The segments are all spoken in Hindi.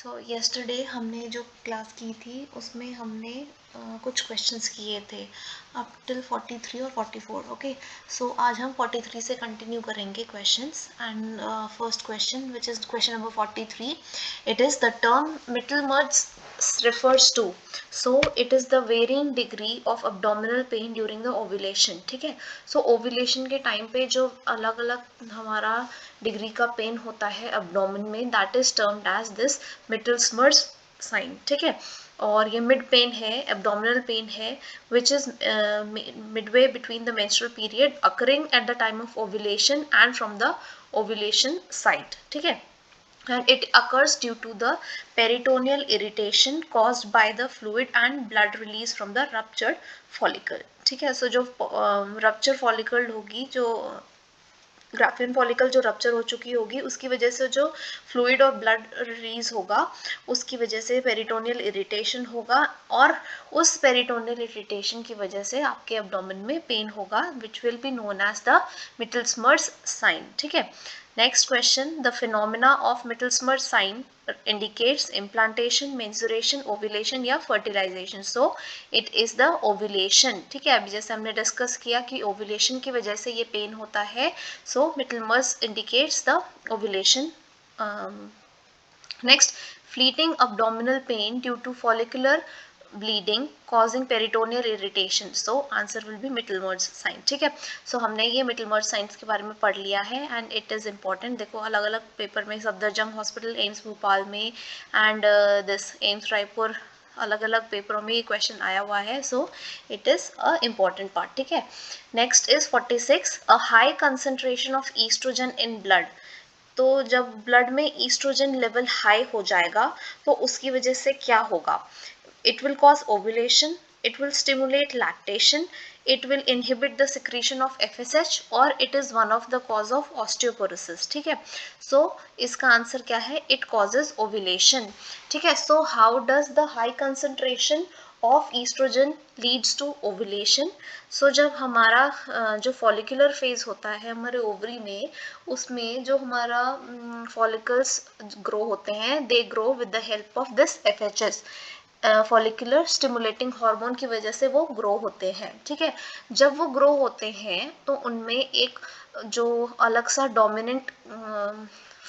सो येस्टरडे हमने जो क्लास की थी उसमें हमने कुछ क्वेश्चंस किए थे अप टिल 43 और 44. ओके, सो आज हम 43 से कंटिन्यू करेंगे questions. And first question which is question number 43. It is the term mittelschmerz refers to. So it is the varying degree of abdominal pain during the ovulation. ठीक है, so ovulation के टाइम पे जो अलग अलग हमारा डिग्री का पेन होता है abdomen में, that is termed as this Mittelsmers sign. ठीक है, और ये मिड पेन है, एब्डोमिनल पेन है, which is Midway between the menstrual period occurring at the time of ovulation and from the ovulation site. ठीक है, and it occurs due to the peritoneal irritation caused by the fluid and blood release from the ruptured follicle. ठीक है, सो जो rupture follicle होगी, जो ग्राफियन फॉलिकल जो रप्चर हो चुकी होगी, उसकी वजह से जो फ्लूइड और ब्लड रिलीज होगा, उसकी वजह से पेरिटोनियल इरिटेशन होगा, और उस पेरिटोनियल इरिटेशन की वजह से आपके एब्डोमेन में पेन होगा, which will be known as the mittelschmerz sign. ठीक है, next question. The phenomena of mittelschmerz sign indicates implantation, menstruation, ovulation या fertilization. So it is the ovulation. ठीक है, अभी जैसे हमने डिस्कस किया कि ovulation की वजह से ये पेन होता है. So Mittler's indicates the ovulation. Next, fleeting abdominal pain due to follicular bleeding causing peritoneal irritation. So answer will be Mittler's sign. ठीक है, so हमने ये Mittler's signs के बारे में पढ़ लिया है and it is important. देखो अलग अलग पेपर में, सफदरजंग हॉस्पिटल, एम्स भोपाल में and this एम्स रायपुर, अलग अलग पेपरों में ये क्वेश्चन आया हुआ है. So it is a important part. ठीक है, next is 46. A high concentration of estrogen in blood. तो जब ब्लड में ईस्ट्रोजन लेवल हाई हो जाएगा तो उसकी वजह से क्या होगा? It will cause ovulation, it will stimulate lactation, it will inhibit the secretion of FSH, or it is one of the cause of osteoporosis. ठीक है, so इसका आंसर क्या है? It causes ovulation. ठीक है, so how does the high concentration of estrogen leads to ovulation? So जब हमारा जो follicular phase होता है हमारे ओवरी में, उसमें जो हमारा follicles grow होते हैं, they grow with the help of this FHS, follicular stimulating hormone की वजह से वो ग्रो होते हैं. ठीक है, जब वो ग्रो होते हैं तो उनमें एक जो अलग सा डोमिनेंट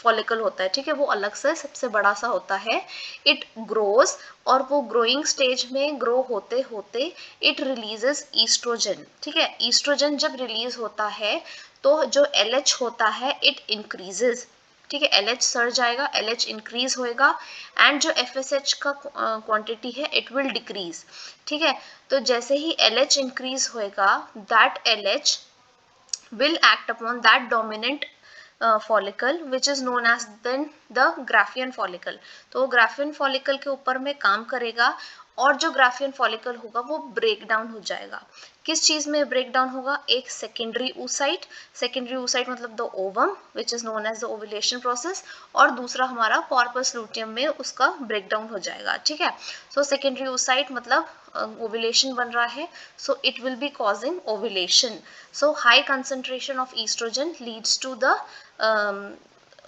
फॉलिकल होता है, ठीक है, वो अलग से सबसे बड़ा सा होता है. इट ग्रोज, और वो ग्रोइंग स्टेज में ग्रो होते होते इट रिलीजेस ईस्ट्रोजन. ठीक है, ईस्ट्रोजन जब रिलीज होता है तो जो LH होता है इट इंक्रीजेस. ठीक है, LH सर जाएगा, LH इंक्रीज होएगा, एंड जो FSH का क्वांटिटी है इट विल डिक्रीज. ठीक है, तो जैसे ही LH इंक्रीज होएगा, that LH will act upon that dominant follicle which is known as then the Graafian follicle. तो Graafian follicle के ऊपर में काम करेगा, और जो ग्राफियन फॉलिकल होगा वो ब्रेक डाउन हो जाएगा. किस चीज में ब्रेक डाउन होगा? एक सेकेंडरी oocyte. सेकेंडरी oocyte मतलब the ovum which is known as the ovulation process, और दूसरा हमारा कॉर्पस लूटियम में उसका ब्रेक डाउन हो जाएगा. ठीक है, सो सेकेंडरी oocyte मतलब ओव्यूलेशन बन रहा है, so it will be causing ovulation. So high concentration of estrogen leads to the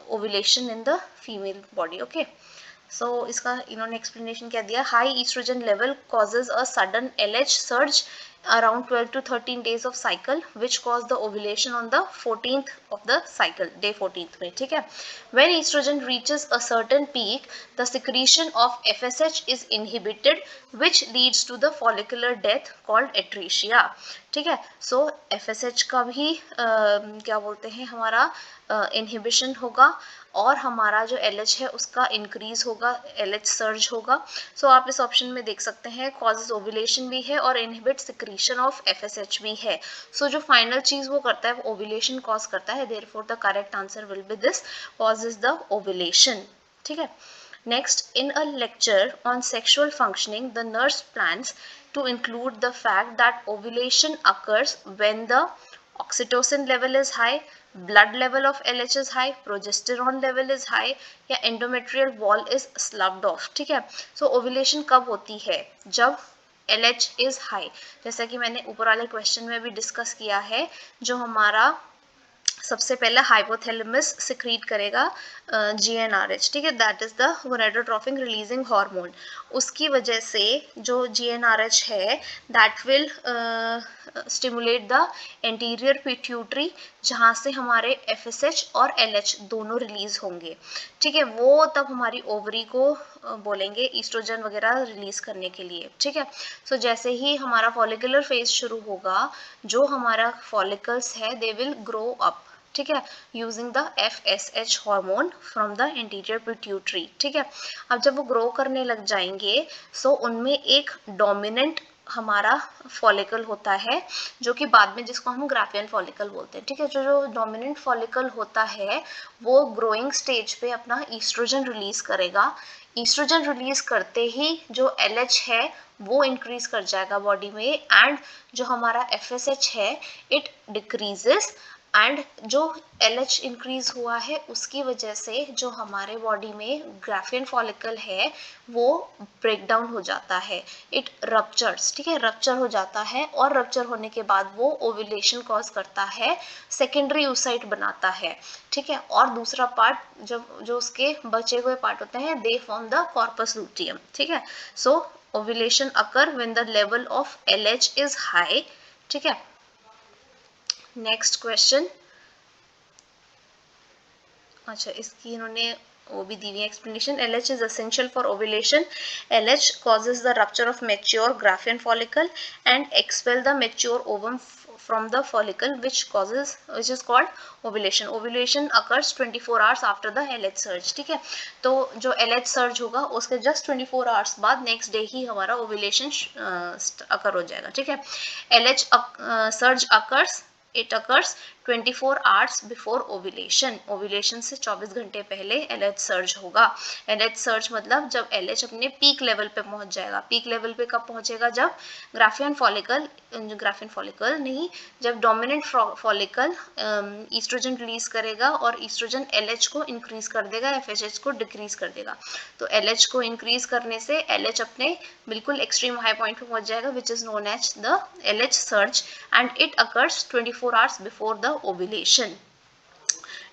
ovulation in the female body. Okay, so इसका इन्होंने एक्सप्लेनेशन क्या दिया? High estrogen level causes a sudden LH surge around 12 to 13 days of cycle which cause the ovulation on the 14th of the cycle, day 14th में. ठीक है, when estrogen reaches a certain peak, the secretion of FSH is inhibited which leads to the follicular death called atresia. ठीक है, सो FSH का भी क्या बोलते हैं, हमारा इनहिबिशन होगा, और हमारा जो LH है उसका इंक्रीज होगा, LH सर्ज होगा. सो आप इस ऑप्शन में देख सकते हैं कॉजेज ओव्यूलेशन भी है और इनहिबिट सिक्रीशन ऑफ FSH भी है. सो जो फाइनल चीज वो करता है वो ओव्यूलेशन कॉज करता है. Therefore the correct answer will B this, causes the ovulation. ठीक है, next, in a lecture on sexual functioning, the nurse plans to include the fact that ovulation occurs when the oxytocin level is high, blood level of LH is high, progesterone level is high, या endometrial wall is slugged off. ठीक है, so ovulation कब होती है? जब LH is high. जैसा कि मैंने ऊपर वाले क्वेश्चन में भी डिस्कस किया है, जो हमारा सबसे पहले हाइपोथैलेमस सिक्रीट करेगा GnRH, ठीक है, that is the gonadotropin releasing hormone. उसकी वजह से जो GnRH है that will stimulate the anterior pituitary, जहाँ से हमारे FSH और LH दोनों रिलीज होंगे, ठीक है। वो तब हमारी ओवरी को बोलेंगे ईस्ट्रोजन वगैरह रिलीज करने के लिए, ठीक है। सो जैसे ही हमारा फॉलिकुलर फेज शुरू होगा, जो हमारा फॉलिकल्स है दे विल ग्रो अप, ठीक है, using the FSH hormone from the interior pituitary, ठीक है। अब जब वो ग्रो करने लग जाएंगे, सो उनमें एक डोमिनेंट हमारा फॉलिकल होता है, जो कि बाद में जिसको हम ग्राफियन फॉलिकल बोलते हैं, ठीक है। जो डोमिनेंट फॉलिकल होता है वो ग्रोइंग स्टेज पे अपना ईस्ट्रोजन रिलीज करेगा। ईस्ट्रोजन रिलीज करते ही जो LH है वो इंक्रीज कर जाएगा बॉडी में, एंड जो हमारा FSH है इट डिक्रीजेस, एंड जो LH इंक्रीज हुआ है उसकी वजह से जो हमारे बॉडी में ग्राफियन फॉलिकल है वो ब्रेक डाउन हो जाता है, इट रप्चर्स, ठीक है, रप्चर हो जाता है, और रप्चर होने के बाद वो ओव्यूलेशन कॉज करता है, सेकेंडरी oocyte बनाता है, ठीक है। और दूसरा पार्ट जब जो उसके बचे हुए पार्ट होते हैं they form the corpus luteum, ठीक है। So ovulation occur when the level of LH is high, ठीक है। नेक्स्ट क्वेश्चन, अच्छा इसकी इन्होंने वो भी दी हुई explanation. LH is essential for ovulation. LH causes the rupture of mature Graafian follicle and expel the mature ovum from the follicle, which is called ovulation. Ovulation occurs 24 hours after the LH surge, ठीक है। तो जो LH surge होगा उसके just 24 hours बाद नेक्स्ट डे ही हमारा ओव्यूलेशन अकर हो जाएगा, ठीक है। LH surge occurs, it occurs 24 hours before ovulation. Ovulation से 24 घंटे पहले LH सर्ज होगा। LH सर्ज मतलब जब LH अपने पीक लेवल पे पहुंच जाएगा। पीक लेवल पे कब पहुंचेगा? जब ग्राफियन फॉलिकल नहीं, जब डोमिनेंट फॉलिकल ईस्ट्रोजन रिलीज करेगा और ईस्ट्रोजन LH को इंक्रीज कर देगा, FSH को डिक्रीज कर देगा। तो LH को इंक्रीज करने से LH अपने बिल्कुल एक्सट्रीम हाई पॉइंट पे पहुंच जाएगा, which is known as the LH surge, and it occurs 24 hours before the ovulation.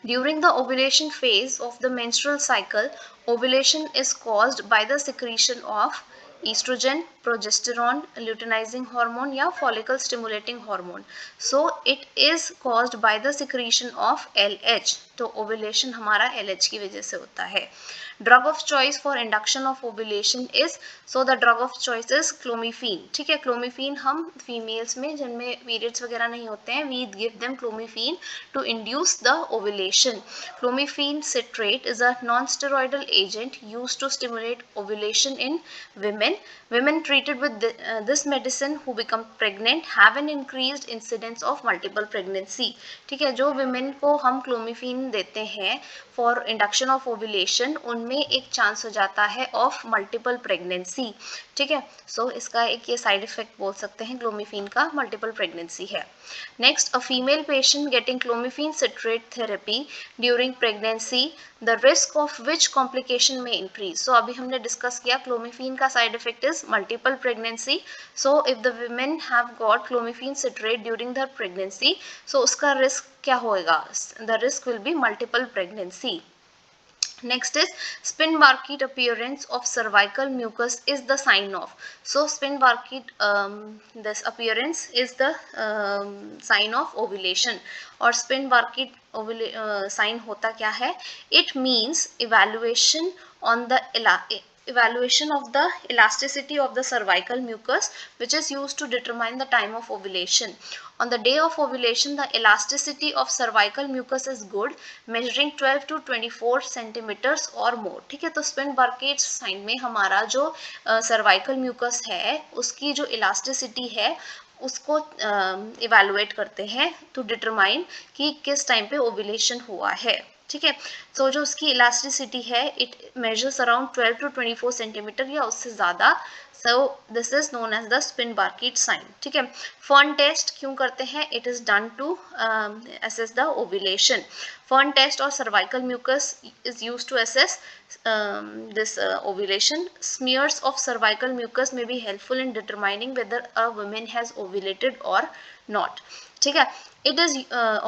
During the ovulation phase of the menstrual cycle, ovulation is caused by the secretion of estrogen, progesterone, luteinizing hormone या follicle stimulating hormone. So it is caused by the secretion of LH. तो ovulation हमारा LH की वजह से होता है। Drug of choice for induction of ovulation is, so the drug of choice is clomiphene, ठीक है। क्लोमीफीन हम फीमेल्स में जिनमें पीरियड्स वगैरह नहीं होते हैं, we give them clomiphene to induce the ovulation. Clomiphene citrate is a non steroidal agent used to stimulate ovulation in women. Women treated with this medicine who become pregnant have an increased incidence of multiple pregnancy, ठीक है। जो women को हम क्लोमीफीन देते हैं फॉर इंडक्शन ऑफ ओव्यूलेशन, उनमें एक चांस हो जाता है ऑफ मल्टीपल प्रेगनेंसी, ठीक है। सो इसका एक ये साइड इफेक्ट बोल सकते हैं क्लोमीफीन का, मल्टीपल प्रेगनेंसी है। Next, a female patient getting clomiphene citrate therapy during pregnancy, the risk of which complication में इंक्रीज। सो अभी हमने डिस्कस किया क्लोमीफीन का side effect is multiple pregnancy. So if the women have got clomiphene citrate during the pregnancy, so उसका रिस्क क्या होएगा? The risk will be multiple pregnancy. Next is Spin-Barkit appearance of cervical mucus is the sign of. So Spin-Barkit this appearance is the sign of ovulation. और Spin-Barkit sign होता क्या है? It means evaluation of the elasticity of the cervical mucus, which is used to determine the time of ovulation. On the day of ovulation, the elasticity of cervical mucus is good, measuring 12 to 24 centimeters or more, ठीक है। तो Spin-Barkit साइन में हमारा जो cervical mucus है उसकी जो elasticity है उसको इवेलुएट करते हैं टू डिटरमाइन कि किस टाइम पे ओव्यूलेशन हुआ है, ठीक है। तो जो उसकी इलास्टिसिटी है it measures around 12 to 24 centimetre या उससे ज़्यादा। So this is known as the Spin-Barkit sign, ठीक है। फर्न टेस्ट क्यों करते हैं? It is done to assess the ovulation. Fern test और cervical mucus is used to assess this ovulation. Smears of cervical mucus may be helpful in determining whether a woman has ovulated or not, ठीक है. It is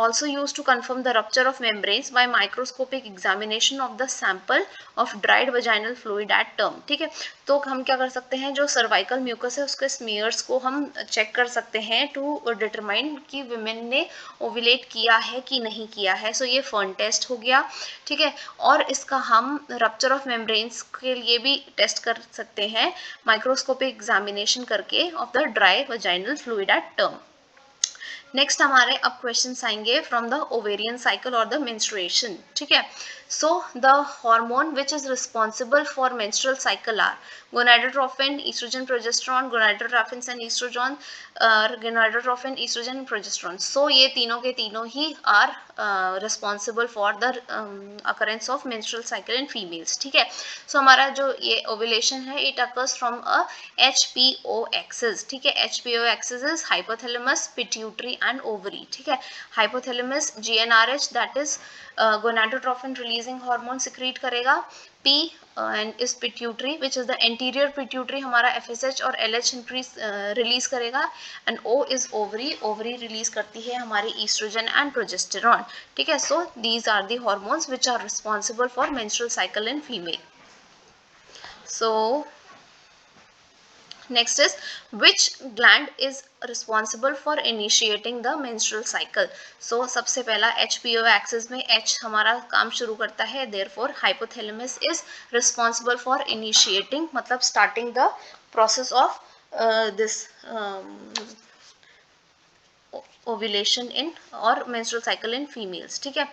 also used to confirm the rupture of membranes by microscopic examination of the sample of dried vaginal fluid at term. ठीक है, तो हम क्या कर सकते हैं, जो सर्वाइकल म्यूकस है उसके स्मीयर्स को हम चेक कर सकते हैं टू डिटरमाइन कि विमेन ने ओविलेट किया है कि नहीं किया है. सो ये फर्न टेस्ट हो गया. ठीक है, और इसका हम रप्चर ऑफ मेम्ब्रेन्स के लिए भी टेस्ट कर सकते हैं माइक्रोस्कोपिक एग्जामिनेशन करके of the dry vaginal fluid at term. Next हमारे अब क्वेश्चंस आएंगे फ्रॉम द ओवेरियन साइकिल और द मेंस्ट्रुएशन. ठीक है, so the hormone which is responsible for menstrual cycle are gonadotropin, estrogen, progesterone, gonadotropins and estrogen, gonadotropin, estrogen and progesterone. So ये तीनों के तीनों ही are responsible for the occurrence of menstrual cycle in females. ठीक है, so हमारा जो ये ovulation है it occurs from a HPO axis. ठीक है, HPO axis is hypothalamus, pituitary and ovary. ठीक है, hypothalamus GnRH that is gonadotropin releasing hormone secrete करेगा. P and is pituitary which is the anterior pituitary हमारा FSH और LH रिलीज करेगा. and O is ovary, ovary release करती है हमारी estrogen and progesterone. ठीक है, so these are the hormones which are responsible for menstrual cycle in female. So next is which gland is responsible for initiating the menstrual cycle. So सबसे पहला HPO axis में H हमारा काम शुरू करता है, therefore hypothalamus is responsible for initiating मतलब starting the process of this ovulation in or menstrual cycle in females. ठीक है,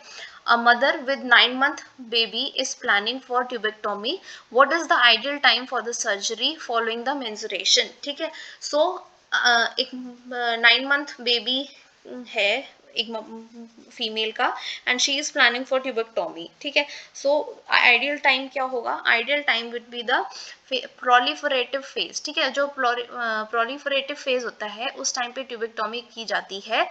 a mother with 9-month baby is planning for tubectomy. What is the ideal time for the surgery following the menstruation? ठीक है, so एक 9-month baby है एक फीमेल का and she is planning for tubectomy. ठीक है, सो आइडियल टाइम क्या होगा, ideal time would be the proliferative phase. ठीक है, जो प्रोलिफरेटिव फेज होता है उस टाइम पे ट्यूबेक्टोमी की जाती है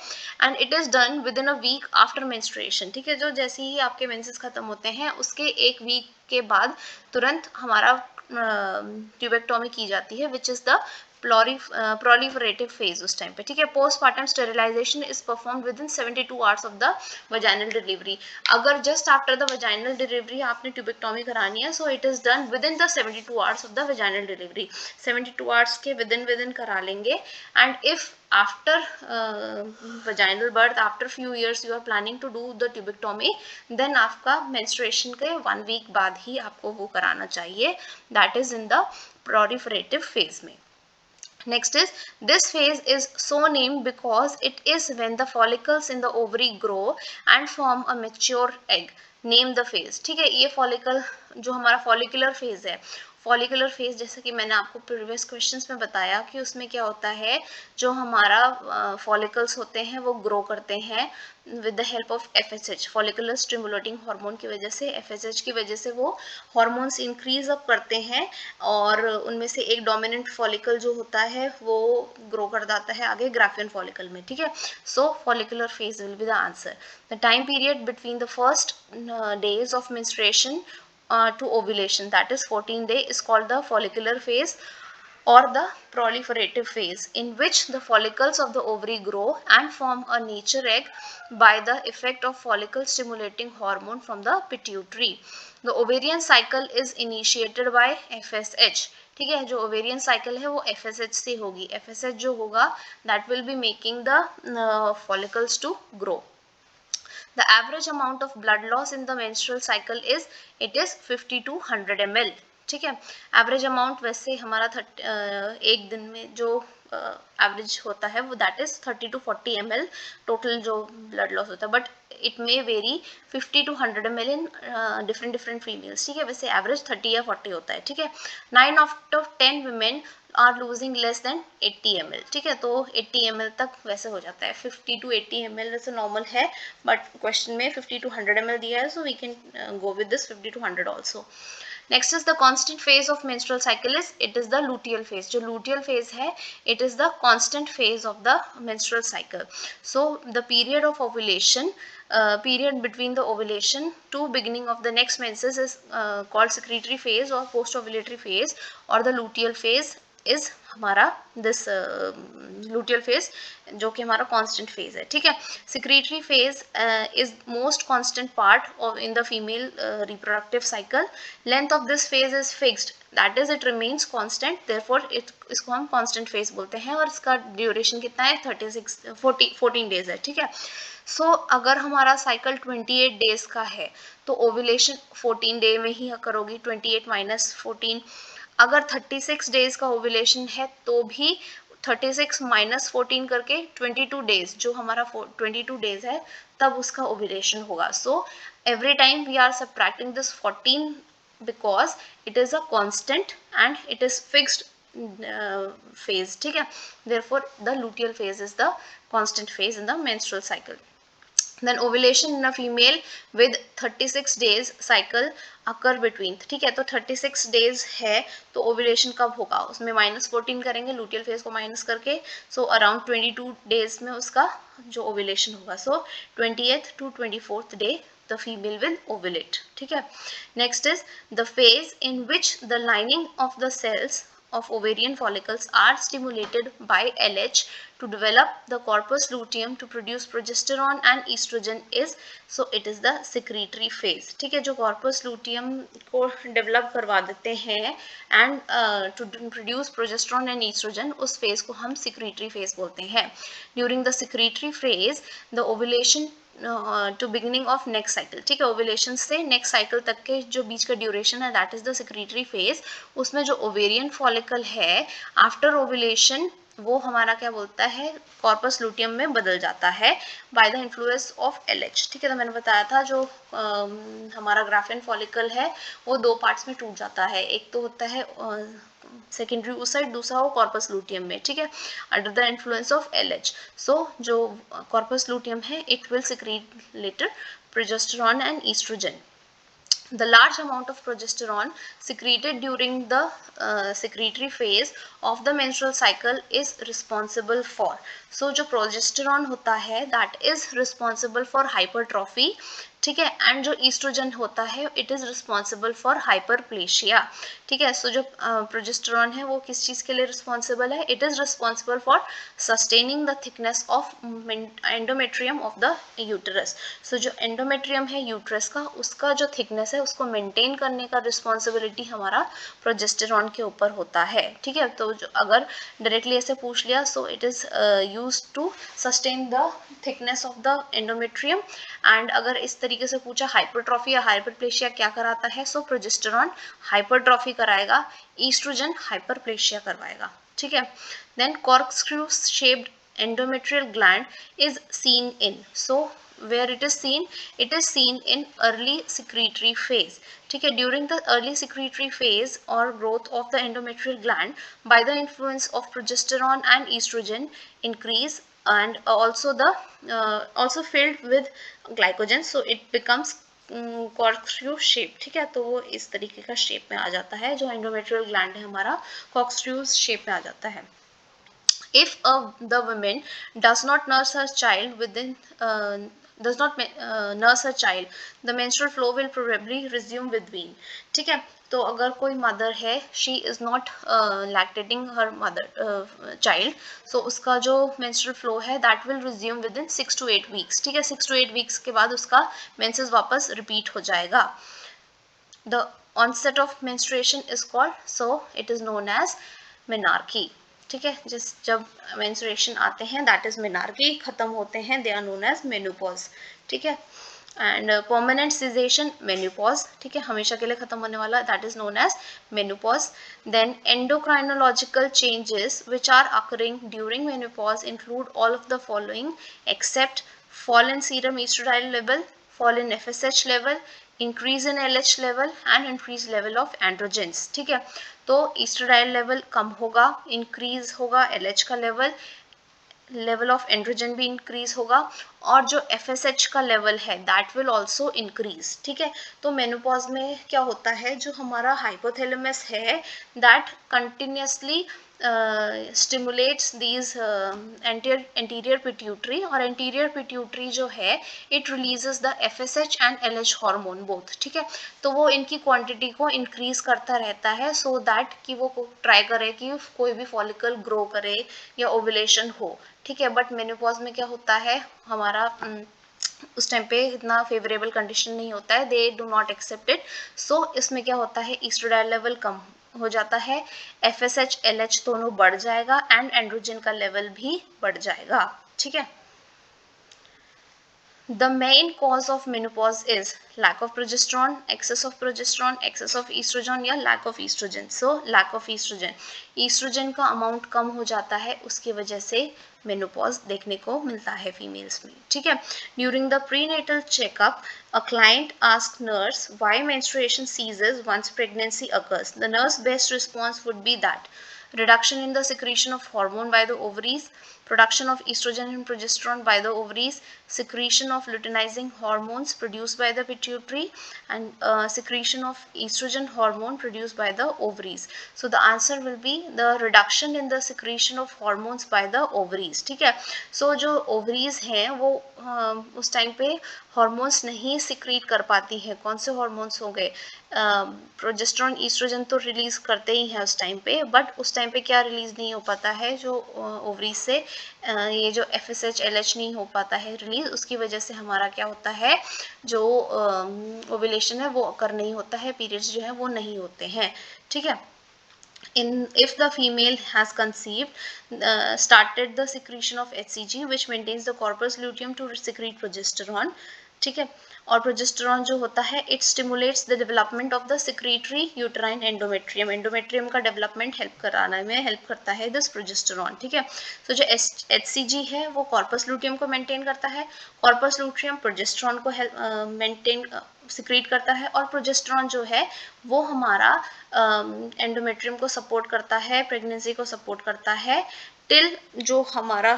and it is done within a week after menstruation. ठीक है, जो जैसे ही आपके मेंसेस खत्म होते हैं उसके एक वीक के बाद तुरंत हमारा ट्यूबेक्टोमी की जाती है which is the proliferative phase उस टाइम पे. ठीक है, postpartum sterilization is performed within 72 hours of the vaginal delivery. अगर just after the vaginal delivery आपने ट्यूबेक्टोमी करानी है, so it is done within the 72 hours of the vaginal delivery. 72 hours के within करा लेंगे. and if after vaginal birth after few years you are planning to do the tubectomy, then आपका menstruation के 1 week बाद ही आपको वो कराना चाहिए. that is in the proliferative phase में. Next is this phase is so named because it is when the follicles in the ovary grow and form a mature egg. Name the phase. ठीक है, ये follicle जो हमारा follicular phase है, फॉलिकुलर फेज जैसे कि मैंने आपको प्रीवियस क्वेश्चंस में बताया कि उसमें क्या होता है, जो हमारा फॉलिकल्स होते हैं वो ग्रो करते हैं with the help of FSH, follicular stimulating hormone की वजह से, FSH की वजह से वो हार्मोन्स इंक्रीज अप करते हैं और उनमें से एक डोमिनेंट फॉलिकल जो होता है वो ग्रो कर जाता है आगे ग्राफियन फॉलिकल में. ठीक है, so follicular phase will be the answer. The time period between the first days of menstruation to ovulation, that is 14 day, is called the follicular phase or the proliferative phase, in which the follicles of the ovary grow and form a nature egg by the effect of follicle stimulating hormone from the pituitary. The ovarian cycle is initiated by FSH. ठीक है, जो ओवेरियन साइकिल है वो FSH से होगी. FSH जो होगा that will be making the follicles to grow. The average amount of blood loss in the menstrual cycle is 50 to 100 ml. ठीक है, एवरेज अमाउंट वैसे हमारा एक दिन में जो एवरेज होता है वो that is 30 to 40 ml total जो ब्लड लॉस होता है, but it may very 50 to 100 ml in different females. ठीक है, वैसे एवरेज 30 या 40 होता है. ठीक है, 9 out of 10 women are losing less than 80 ml. ठीक है, तो 80 ml तक वैसे हो जाता है. 50 to 80 ml वैसे नॉर्मल है, बट क्वेश्चन में 50 to 100 ml दिया है, so we can go with this 50 to 100 also. Next is the constant phase of menstrual cycle is, it is the luteal phase. जो luteal phase है, it is the constant phase of the menstrual cycle. So the period of ovulation, period between the ovulation to beginning of the next menses is called secretory phase or post ovulatory phase or the luteal phase. Is हमारा दिस लूटियल फेज, जो कि हमारा कांस्टेंट फेज है, ठीक है। Secretory phase is most constant part of in the female reproductive cycle. Length of this phase is fixed, that is it remains constant, therefore इसको हम कांस्टेंट फेज बोलते हैं, और इसका ड्यूरेशन कितना है 14 डेज है, ठीक है। अगर हमारा साइकिल 28 डेज का है तो ओव्यूलेशन 14 डे में ही करोगी, 28 माइनस 14। अगर 36 डेज का ओव्यूलेशन है तो भी 36 माइनस 14 करके 22 डेज, जो हमारा 22 डेज है तब उसका ओव्यूलेशन होगा। Every time we are subtracting this 14 because it is a constant and it is fixed phase, ठीक है। Therefore the luteal phase is the constant phase in the menstrual cycle. Then ovulation in a female with 36 days cycle occur between, ठीक है। तो 36 days है तो ovulation कब होगा, उसमें -14 करेंगे luteal phase को माइनस करके, अराउंड 22 days में उसका जो ovulation होगा, 20th to 24th day the female will ovulate, ठीक है। Next is the phase in which the lining of the cells of ovarian follicles are stimulated by LH to develop the corpus luteum to produce progesterone and estrogen is, so it is the secretory phase, ठीक है। जो corpus luteum को develop करवा देते हैं and to produce progesterone and estrogen, उस phase को हम secretory phase बोलते हैं। During the secretory phase the ovulation to beginning of next cycle, ठीक है। ओव्यूलेशन से नेक्स्ट साइकिल तक के जो बीच का ड्यूरेशन है that is the secretary phase. उसमें जो ओवेरियन फॉलिकल है आफ्टर ओव्यूलेशन वो हमारा क्या बोलता है, कॉर्पस लूटियम में बदल जाता है by the influence of LH, ठीक है। तो मैंने बताया था जो हमारा ग्राफियन फॉलिकल है वो दो पार्ट्स में टूट जाता है, एक तो होता है सेकेंडरी उस साइड, दूसरा हो कॉर्पस लूटियम में, ठीक है, under the influence of LH. जो कॉर्पस लूटियम है it will secrete later progesterone and estrogen. The large amount of progesterone secreted during the secretory phase of the menstrual cycle is responsible for, जो progesterone होता है that is responsible for hypertrophy, ठीक है, एंड जो ईस्ट्रोजन होता है it is responsible for hyperplasia, ठीक है। जो प्रोजेस्टेरॉन है वो किस चीज के लिए रिस्पॉन्सिबल है, it is responsible for sustaining the thickness of endometrium of the uterus. जो एंडोमेट्रियम है यूटरस का, उसका जो थिकनेस है उसको मेंटेन करने का रिस्पॉन्सिबिलिटी हमारा प्रोजेस्टेरॉन के ऊपर होता है, ठीक है। तो जो अगर डायरेक्टली ऐसे पूछ लिया it is used to sustain the thickness of the endometrium, and अगर इस तरीके से पूछा हाइपरट्रॉफी या हाइपरप्लेशिया क्या कराता है, प्रोजेस्टेरॉन हाइपरट्रॉफी कराएगा, ईस्ट्रोजन हाइपरप्लेशिया करवाएगा, ठीक है। Then corkscrew shaped endometrial gland is seen in, where it is seen in early secretory phase, ठीक है। during the early secretory phase or growth of the endometrial gland by the influence of progesterone and estrogen increase and also filled with glycogen, so it becomes corkscrew shape, ठीक है। तो वो इस तरीके का शेप में आ जाता है, जो एंडोमेट्रियल ग्लैंड है हमारा कॉर्कस्क्रू शेप में आ जाता है। If the woman does not nurse her child nurse her child, the menstrual flow will probably resume with wean, ठीक है। तो अगर कोई मदर है she is not lactating her mother child, उसका जो menstrual flow है that will resume with in 6 to 8 weeks, ठीक है। 6 to 8 weeks के बाद उसका मेंसेस वापस रिपीट हो जाएगा। The onset of menstruation is called, it is known as menarche, ठीक है। जब मेंस्ट्रुएशन आते हैं दैट इज मेनार्की, खत्म होते हैं they are known as menopause, ठीक है। एंड परमानेंट सिजेशन मेनोपॉज, ठीक है, हमेशा के लिए खत्म होने वाला that is known as menopause. Then endocrinological changes which are occurring during menopause include all of the following except fall in serum estradiol level, fall in FSH level, increase in LH level and increase level of androgens, ठीक है। तो estradiol लेवल कम होगा, इंक्रीज होगा LH का लेवल ऑफ एंड्रोजन भी इंक्रीज होगा, और जो FSH का लेवल है दैट विल ऑल्सो इंक्रीज, ठीक है। तो मेनोपॉज में क्या होता है, जो हमारा हाइपोथैलेमस है that continuously stimulates these anterior pituitary, और एंटीरियर पिट्यूटरी जो है it releases the FSH and LH hormone both, ठीक है। तो वो इनकी क्वांटिटी को इंक्रीज करता रहता है सो दैट कि वो ट्राई करे कि कोई भी फॉलिकल ग्रो करे या ओवुलेशन हो, ठीक है। बट मेनोपॉज में क्या होता है, हमारा उस टाइम पे इतना फेवरेबल कंडीशन नहीं होता है, they do not accept it. So इसमें क्या होता है, ईस्ट्रोडाइल लेवल कम हो जाता है, FSH LH दोनों बढ़ जाएगा एंड एंड्रोजन का लेवल भी बढ़ जाएगा, ठीक है। The main cause of menopause is lack of progesterone, excess of estrogen या lack of estrogen. So lack of estrogen, estrogen का amount कम हो जाता है, उसकी वजह से menopause देखने को मिलता है females में, ठीक है। During the prenatal checkup, a client asked nurse why menstruation ceases once pregnancy occurs. The nurse best response would be that reduction in the secretion of hormone by the ovaries, production of estrogen and progesterone by the ovaries, secretion of luteinizing hormones produced by the pituitary, and secretion of estrogen hormone produced by the ovaries. So the answer will be the reduction in the secretion of hormones by the ovaries, ठीक है। So जो ovaries हैं वो उस टाइम पे हॉर्मोन्स नहीं सिक्रीट कर पाती है। कौन से हॉर्मोन्स हो गए, प्रोजेस्टेरोन ईस्ट्रोजन तो रिलीज करते ही हैं उस टाइम पे, बट उस टाइम पे क्या रिलीज नहीं हो पाता है, जो ओवरी से ये जो FSH LH नहीं हो पाता है रिलीज, उसकी वजह से हमारा क्या होता है, जो ओव्यूलेशन है वो अकर नहीं होता है, पीरियड्स जो है वो नहीं होते हैं, ठीक है। If the female has conceived, started the secretion of HCG which maintains the corpus luteum to secrete progesterone, ठीक है। और प्रोजेस्टेरॉन जो होता है it stimulates the development of the secretory uterine endometrium, endometrium का डेवलपमेंट हेल्प कराने में हेल्प करता है दिस प्रोजेस्टेरॉन, ठीक है। तो जो HCG है वो कॉर्पस लूटियम को मेंटेन करता है, कॉर्पस लूटियम प्रोजेस्टेरॉन को मेंटेन सिक्रीट करता है, और प्रोजेस्टेरॉन जो है वो हमारा एंडोमेट्रियम को सपोर्ट करता है, प्रेगनेंसी को सपोर्ट करता है, टिल जो हमारा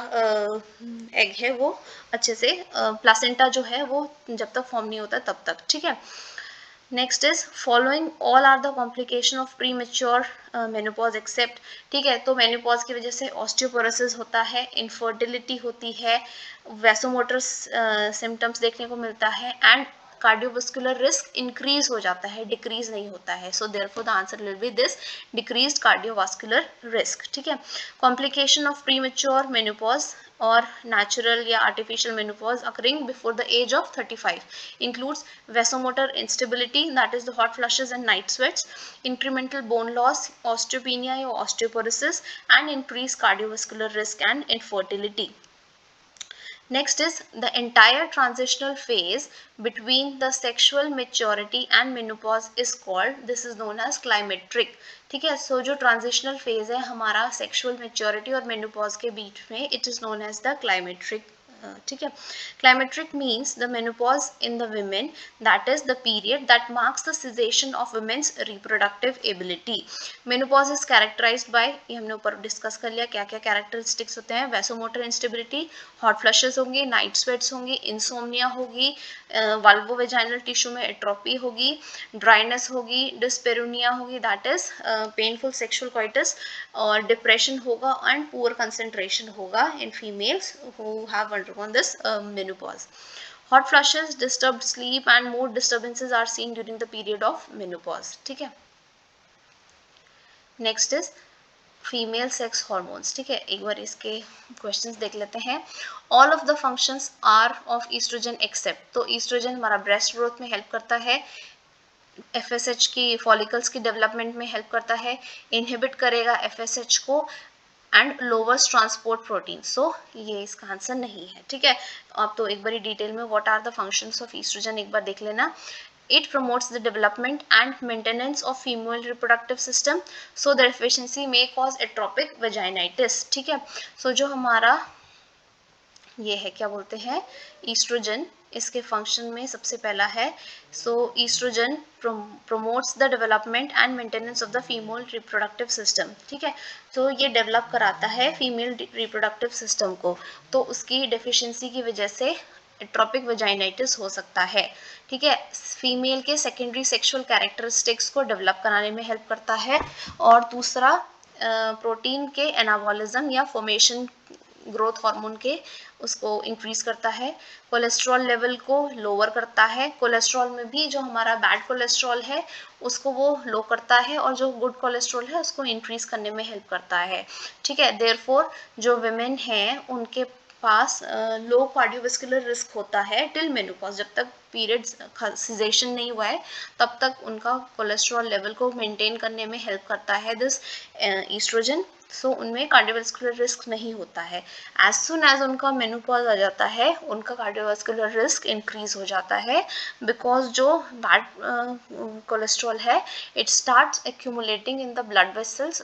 एग है वो अच्छे से प्लासेंटा जो है वो जब तक फॉर्म नहीं होता तब तक, ठीक है। Next is following all are the complication of premature menopause except, ठीक है। तो मेनोपॉज की वजह से ऑस्टियोपोरोसिस होता है, इनफर्टिलिटी होती है, वैसोमोटर सिम्टम्स देखने को मिलता है, एंड कार्डियोवास्कुलर रिस्क इंक्रीज हो जाता है, डिक्रीज नहीं होता है। So therefore the answer will B this, decreased cardiovascular risk, ठीक है। Complication of premature menopause or natural या artificial menopause occurring before the age of 35 includes vasomotor instability, that is the hot flushes and night sweats, incremental bone loss, osteopenia or osteoporosis, and increased cardiovascular risk and infertility. Next is the entire transitional phase between the sexual maturity and menopause is called, this is known as climacteric, ठीक है। सो जो ट्रांजिशनल फेज है हमारा सेक्सुअल मेच्योरिटी और मेनोपॉज के बीच में, it is known as the climacteric, ठीक है। Climacteric means the menopause in the women, that is the period that marks the cessation of women's reproductive ability. Menopause is characterised by, ये हमने ऊपर डिस्कस कर लिया क्या क्या कैरेक्टरिस्टिक्स होते हैं, वैसोमोटर इंस्टेबिलिटी, हॉट फ्लशेस होंगे, नाइट स्वेट्स होंगी, इंसोम्निया होगी, वाल्वोवेजाइनल टिश्यू में एट्रोपी होगी, ड्राइनेस होगी, डिस्पेरोनिया होगी, दैट इज पेनफुल सेक्सुअल कॉइटस, और डिप्रेशन होगा एंड पुअर कंसंट्रेशन होगा in females who have undergone this menopause. Hot flushes, disturbed sleep and mood disturbances are seen during the period of menopause, ठीक है। Next is female sex hormones, ठीक है। एक बार इसके क्वेश्चंस देख लेते हैं। All of the functions are of estrogen except, तो ईस्ट्रोजन हमारा ब्रेस्ट ग्रोथ में हेल्प करता है, FSH की फॉलिकल्स की डेवलपमेंट में हेल्प करता है, इनहिबिट करेगा FSH को, एंड लोवर्स ट्रांसपोर्ट प्रोटीन। सो ये इसका आंसर नहीं है, ठीक है। आप तो एक बार डिटेल में what are the functions of estrogen एक बार देख लेना। It promotes the development and maintenance of female reproductive system, so the deficiency may cause atopic vaginitis, ठीक है। So जो हमारा ये है क्या बोलते हैं ईस्ट्रोजन, इसके फंक्शन में सबसे पहला है, सो oestrogen promotes the development and maintenance of the female reproductive system, ठीक है। तो ये डेवलप कराता है फीमेल रिप्रोडक्टिव सिस्टम को, तो उसकी डेफिशिएंसी की वजह से एट्रोपिक वेजाइनाइटिस हो सकता है, ठीक है। फीमेल के सेकेंडरी सेक्सुअल कैरेक्टरिस्टिक्स को डेवलप कराने में हेल्प करता है, और दूसरा प्रोटीन के एनाबॉलिज्म या फॉर्मेशन ग्रोथ हार्मोन के उसको इंक्रीज करता है, कोलेस्ट्रॉल लेवल को लोअर करता है, कोलेस्ट्रॉल में भी जो हमारा बैड कोलेस्ट्रॉल है उसको वो लो करता है और जो गुड कोलेस्ट्रॉल है उसको इंक्रीज करने में हेल्प करता है, ठीक है। देयरफॉर जो विमेन हैं उनके पास लो कार्डियोवास्कुलर रिस्क होता है टिल मेनोपॉज, जब तक पीरियड्स सीजेशन नहीं हुआ है तब तक उनका कोलेस्ट्रॉल लेवल को मेंटेन करने में हेल्प करता है दिस ईस्ट्रोजन, सो उनमें कार्डियोवास्कुलर रिस्क नहीं होता है। एज सुन एज उनका मेनोपॉज आ जाता है उनका कार्डियोवास्कुलर रिस्क इंक्रीज हो जाता है, बिकॉज जो बैड कोलेस्ट्रॉल है it starts accumulating in the blood vessels,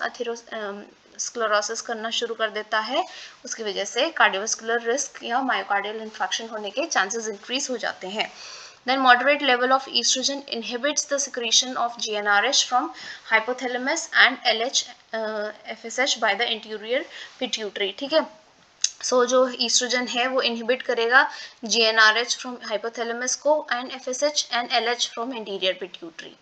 sclerosis करना शुरू कर देता है, उसकी वजह से कार्डियोवास्कुलर रिस्क या मायोकार्डियल इन्फेक्शन होने के चांसेस इंक्रीज हो जाते हैं। Then moderate level of estrogen inhibits the secretion of GnRH from hypothalamus and LH FSH by the anterior pituitary, ठीक है। सो जो ईस्ट्रोजन है वो इनहिबिट करेगा GnRH फ्रॉम हाइपोथैलेमस को and FSH and LH from anterior pituitary.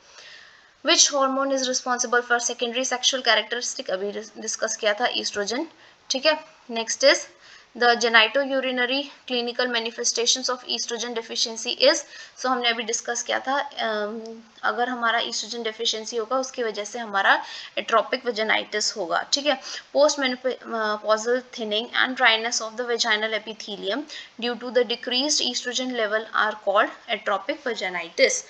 Which hormone is responsible for secondary sexual characteristic, अभी डिस्कस किया था ईस्ट्रोजन, ठीक है। Next is the genitourinary clinical manifestations of estrogen deficiency is, so हमने अभी डिस्कस किया था अगर हमारा estrogen deficiency होगा उसकी वजह से हमारा एट्रोपिक वेजाइनाइटिस होगा, ठीक है। Post menopausal thinning and dryness of the vaginal epithelium due to the decreased estrogen level are called atrophic vaginitis.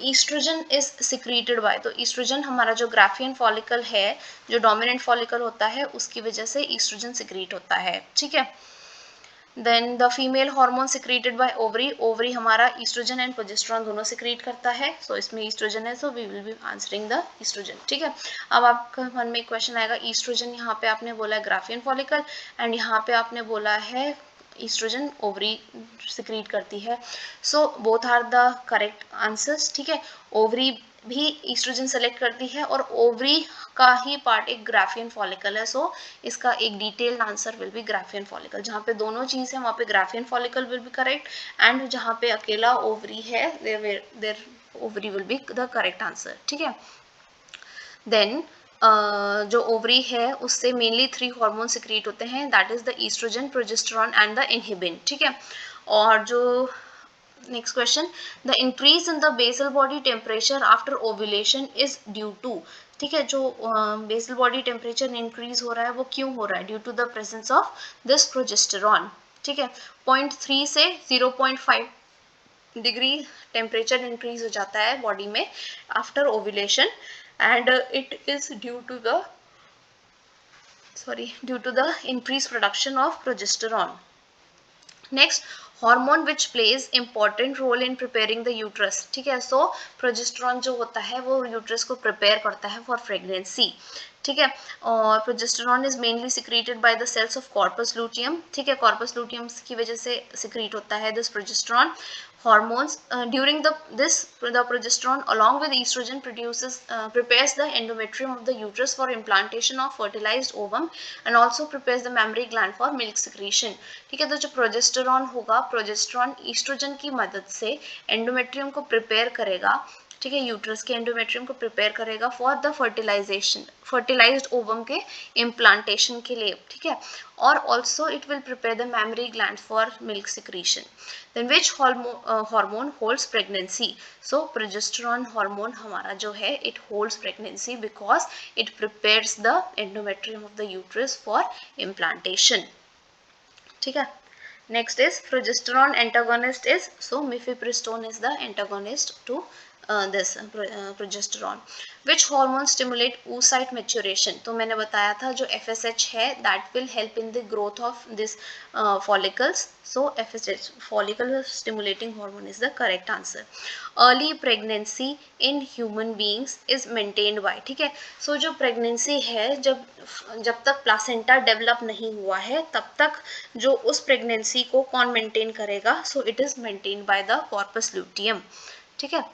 Estrogen is secreted by, तो ईस्ट्रोजन हमारा जो ग्राफियन फॉलिकल है जो डोमिनेंट फॉलिकल होता है उसकी वजह से ईस्ट्रोजन सिक्रीट होता है, ठीक है। Then the female hormone secreted by ovary, ovary हमारा ईस्ट्रोजन एंड प्रोजेस्टेरॉन दोनों सिक्रीट करता है, सो इसमें ईस्ट्रोजन है, so we will be answering the estrogen, ठीक है। अब आपके मन में एक क्वेश्चन आएगा, ईस्ट्रोजन यहाँ पे आपने बोला है ग्राफियन फॉलिकल एंड यहाँ पे आपने बोला है ईस्ट्रोजन ओवरी सिक्रीट करती है, so both are the correct answers, ठीक है। ओवरी भी ईस्ट्रोजन सेलेक्ट करती है और ओवरी का ही पार्ट एक ग्राफियन फॉलिकल है, सो इसका एक detailed answer will be Graafian follicle. जहाँ पे दोनों चीज है वहाँ पे Graafian follicle will be correct and जहाँ पे अकेला ओवरी है there ovary will be the correct answer, ठीक है। देन जो ओवरी है उससे मेनली 3 हार्मोन सिक्रीट होते हैं, that is the estrogen, progesterone and the inhibin, ठीक है। और जो next question, the increase in the basal body temperature after ovulation is due to, ठीक है। जो बेसल बॉडी टेम्परेचर इंक्रीज हो रहा है वो क्यों हो रहा है, due to the presence of this progesterone, ठीक है। 0.3 से 0.5 डिग्री टेम्परेचर इंक्रीज हो जाता है बॉडी में after ovulation and it is due to the increased production of progesterone. Next, hormone which plays important role in preparing the uterus, ठीक है। सो प्रोजेस्टेरॉन जो होता है वो यूट्रस को प्रिपेयर करता है फॉर प्रेगनेंसी, ठीक है। और progesterone is mainly secreted by the cells of corpus luteum, ठीक है। कॉर्पस लूटियम की वजह से सिक्रीट होता है this progesterone hormones during this the progesterone along with estrogen prepares the endometrium of the uterus for implantation of fertilized ovum and also prepares the mammary gland for milk secretion, ठीक है। तो जो प्रोजेस्टेरॉन होगा, प्रोजेस्टेरॉन ईस्ट्रोजन की मदद से एंडोमेट्रियम को प्रिपेयर करेगा, ठीक है, यूट्रस के एंडोमेट्रियम को प्रिपेयर करेगा फॉर द फर्टिलाइज्ड ओवम के इम्प्लांटेशन के लिए, ठीक है। और also it will prepare the mammary gland for milk secretion. Then which hormone holds pregnancy, so progesterone hormone हमारा जो है it holds pregnancy because it prepares the endometrium of the uterus for implantation, ठीक है। Next is progesterone antagonist is, so mifepristone is the antagonist to this progesterone. Which hormone stimulate oocyte maturation, तो मैंने बताया था जो FSH है that will help in the growth of this follicles, so FSH follicle stimulating hormone is the correct answer. Early pregnancy in human beings is maintained by, ठीक है। so जो pregnancy है जब तक प्लासेंटा डेवलप नहीं हुआ है तब तक जो उस प्रेगनेंसी को कौन मेंटेन करेगा, सो it is maintain by the corpus luteum, ठीक है।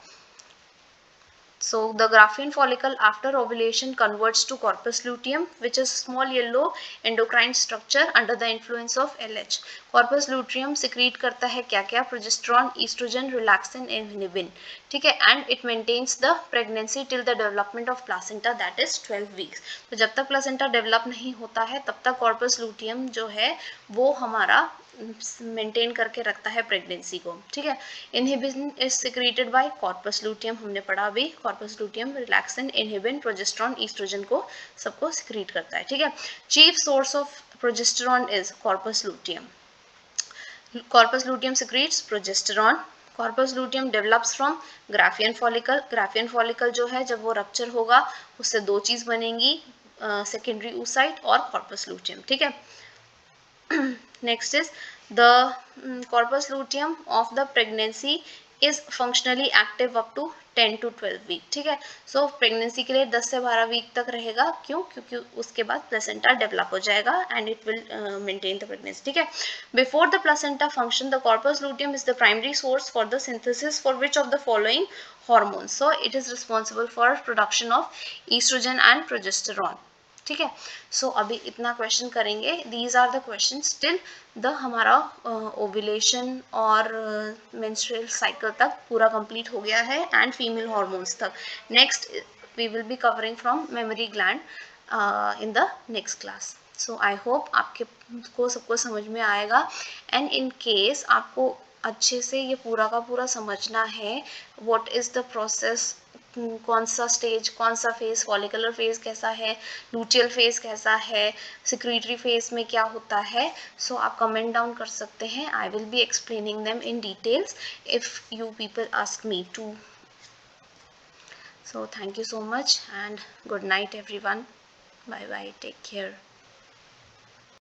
So the Graafian follicle after ovulation converts to corpus luteum, which is small yellow endocrine structure under the influence of LH. Corpus luteum secrete करता है क्या क्या? प्रोजेस्टेरॉन, ईस्ट्रोजन, रिलैक्सिन, इनहिबिन, ठीक है, and it maintains the pregnancy till the development of placenta, that is 12 weeks. तो जब तक प्लासेंटा डेवलप नहीं होता है तब तक कॉर्पस लूटियम जो है वो हमारा मेंटेन करके रखता है प्रेगनेंसी को, ठीक है. Inhibin is secreted by corpus luteum, हमने पढ़ा अभी. Corpus luteum relaxin, inhibin, progesterone, estrogen को सबको सिक्रेट करता है, ठीक है. Chief source of progesterone is corpus luteum. Corpus luteum secretes progesterone. Corpus luteum develops from Graafian follicle. Graafian follicle जो है जब वो रप्चर होगा उससे दो चीज बनेंगी, सेकेंडरी oocyte और corpus luteum, ठीक है. Next is the corpus luteum of the pregnancy is functionally active up to 10 to 12 week, ठीक है. सो प्रेगनेंसी के लिए 10 से 12 वीक तक रहेगा. क्यों? क्योंकि उसके बाद प्लेसेंटा डेवलप हो जाएगा and it will maintain the pregnancy, ठीक है. Before the placenta function the corpus luteum is the primary source for the synthesis for which of the following hormones. So it is responsible for production of estrogen and progesterone, ठीक है. सो अभी इतना क्वेश्चन करेंगे. These are the question till the हमारा ओव्यूलेशन और मेंस्ट्रुअल साइकिल तक पूरा कंप्लीट हो गया है एंड फीमेल हार्मोन्स तक. Next we will be covering from memory gland in the next class. So I hope आपके को सबको समझ में आएगा. एंड इन केस आपको अच्छे से ये पूरा का पूरा समझना है व्हाट इज द प्रोसेस, कौन सा स्टेज, कौन सा फेज, फॉलिकुलर फेज कैसा है, लूटियल फेज कैसा है, सिक्रीटरी फेज में क्या होता है. सो आप कमेंट डाउन कर सकते हैं. I will be explaining them in details if you people ask me to. So thank you so much and good night everyone. Bye bye, take care.